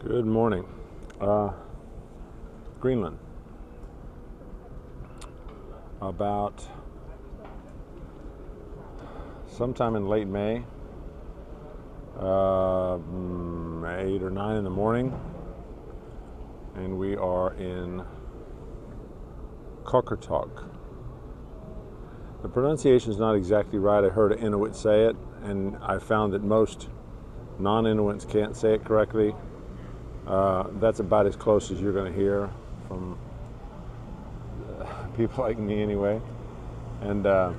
Good morning. Greenland. About sometime in late May, 8 or 9 in the morning, and we are in Qaqortoq. The pronunciation is not exactly right. I heard an Inuit say it, and I found that most non-Inuits can't say it correctly. That's about as close as you're going to hear from people like me anyway. And we're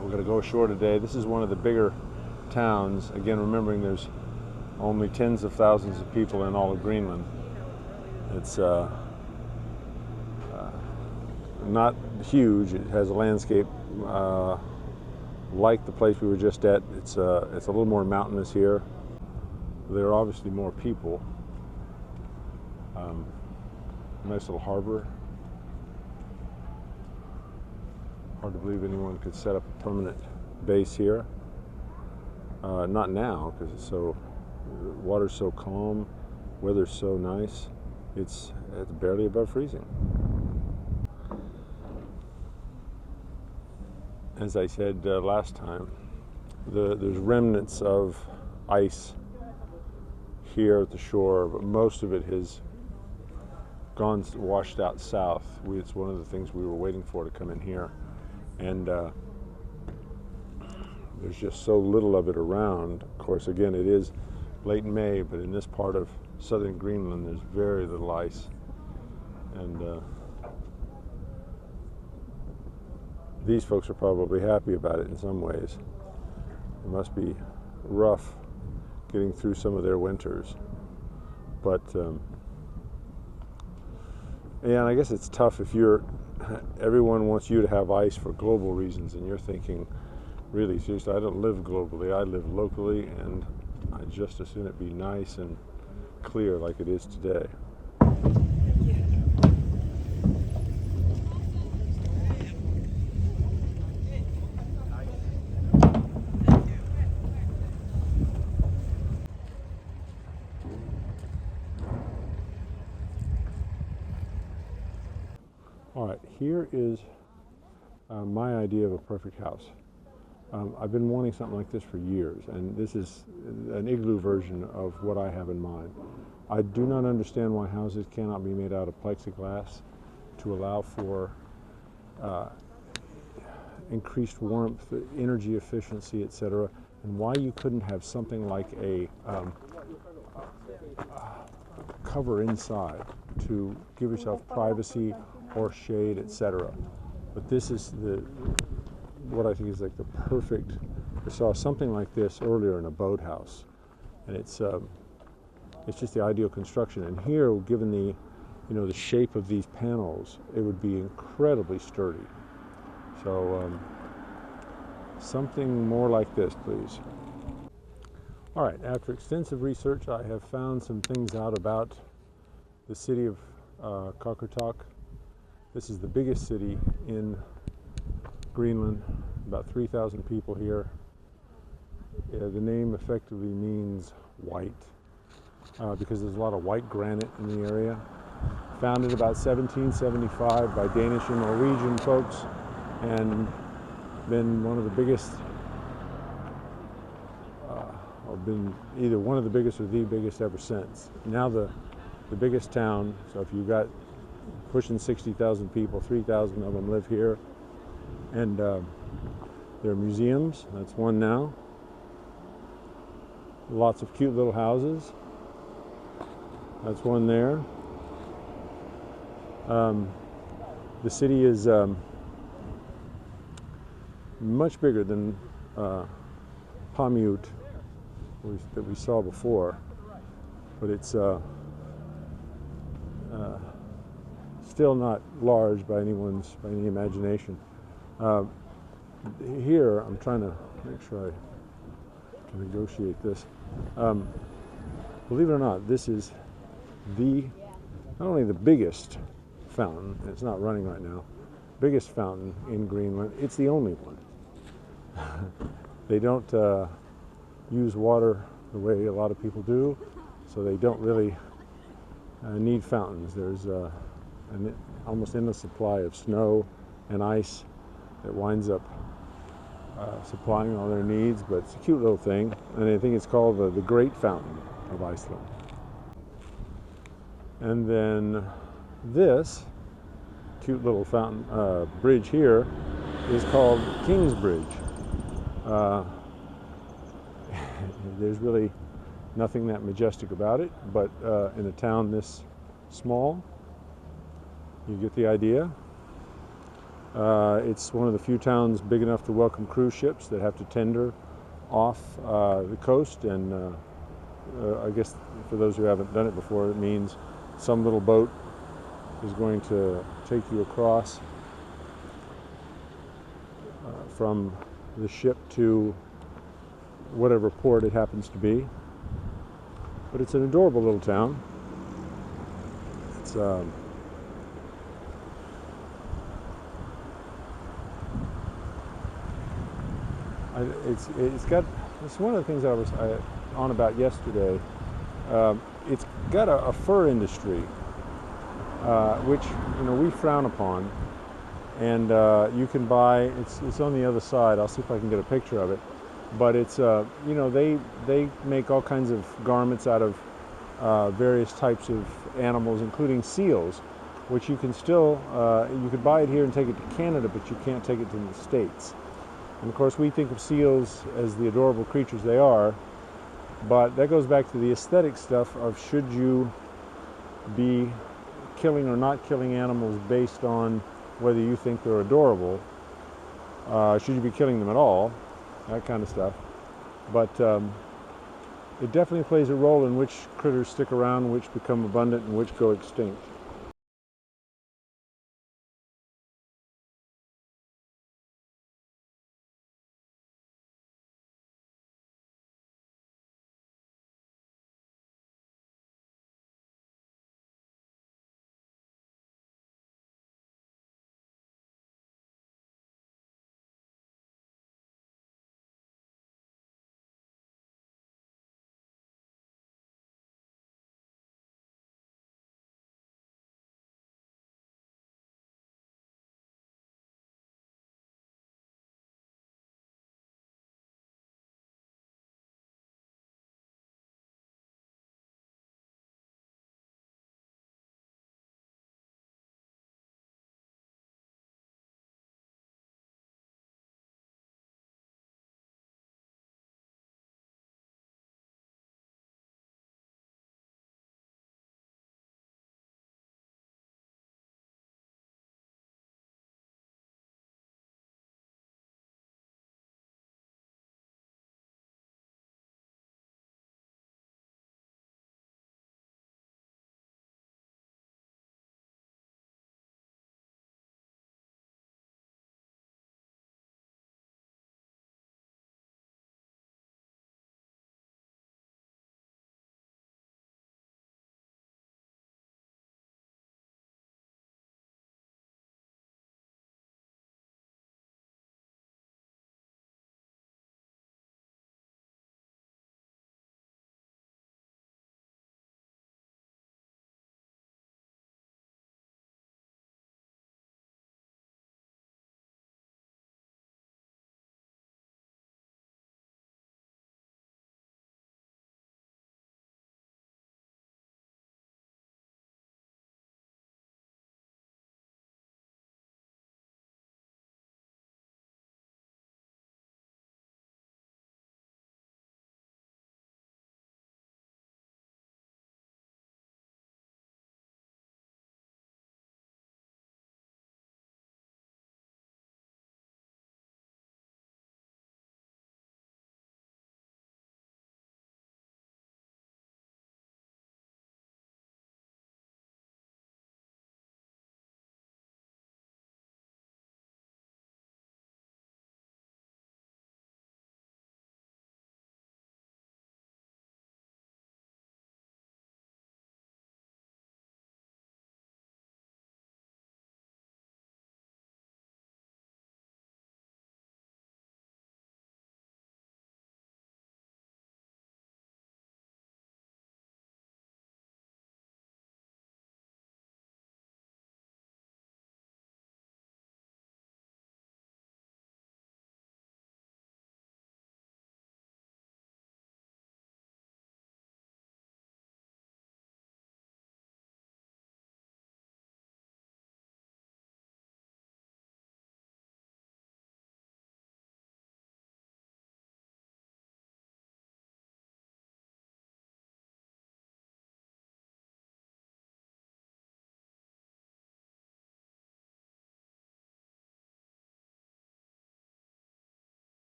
going to go ashore today. This is one of the bigger towns. Again, remembering there's only tens of thousands of people in all of Greenland. It's not huge. It has a landscape like the place we were just at. It's a little more mountainous here. There are obviously more people. Nice little harbor. Hard to believe anyone could set up a permanent base here. Not now, because it's so, the water's so calm, weather's so nice. It's barely above freezing. As I said last time, there's remnants of ice here at the shore, but most of it has gone washed out south. It's one of the things we were waiting for to come in here, and there's just so little of it around. Of course, again, it is late May, but in this part of southern Greenland, there's very little ice, and these folks are probably happy about it in some ways. It must be rough getting through some of their winters, but yeah, and I guess it's tough if everyone wants you to have ice for global reasons, and you're thinking, really seriously, I don't live globally, I live locally, and I just as soon it be nice and clear like it is today. All right, here is my idea of a perfect house. I've been wanting something like this for years, and this is an igloo version of what I have in mind. I do not understand why houses cannot be made out of plexiglass to allow for increased warmth, energy efficiency, etc., and why you couldn't have something like a cover inside to give yourself privacy or shade, etc. But this is what I think is like the perfect. I saw something like this earlier in a boathouse, and it's just the ideal construction. And here, given the shape of these panels, it would be incredibly sturdy. So something more like this, please. All right. After extensive research, I have found some things out about the city of Qaqortoq. This is the biggest city in Greenland, about 3,000 people here. The name effectively means white because there's a lot of white granite in the area. Founded about 1775 by Danish and Norwegian folks, and been one of the biggest, or been either one of the biggest or the biggest ever since. Now the biggest town, so if you've got pushing 60,000 people, 3,000 of them live here. And there are museums, that's one now. Lots of cute little houses, that's one there. The city is much bigger than Pamut that we saw before, but it's still not large by any imagination. Here, I'm trying to make sure I can negotiate this. Believe it or not, this is not only the biggest fountain, it's not running right now, biggest fountain in Greenland, it's the only one. They don't use water the way a lot of people do, so they don't really need fountains. There's an almost endless supply of snow and ice that winds up supplying all their needs, but it's a cute little thing, and I think it's called the Great Fountain of Iceland. And then this cute little fountain bridge here is called King's Bridge. There's really nothing that majestic about it, but in a town this small, you get the idea. It's one of the few towns big enough to welcome cruise ships that have to tender off the coast, and I guess for those who haven't done it before, it means some little boat is going to take you across from the ship to whatever port it happens to be. But it's an adorable little town. It's it's one of the things I was on about yesterday. It's got a fur industry, which we frown upon, and you can buy. It's on the other side. I'll see if I can get a picture of it. But it's they make all kinds of garments out of various types of animals, including seals, which you can still you could buy it here and take it to Canada, but you can't take it to the States. And of course, we think of seals as the adorable creatures they are, but that goes back to the aesthetic stuff of should you be killing or not killing animals based on whether you think they're adorable. Should you be killing them at all? That kind of stuff. But it definitely plays a role in which critters stick around, which become abundant, and which go extinct.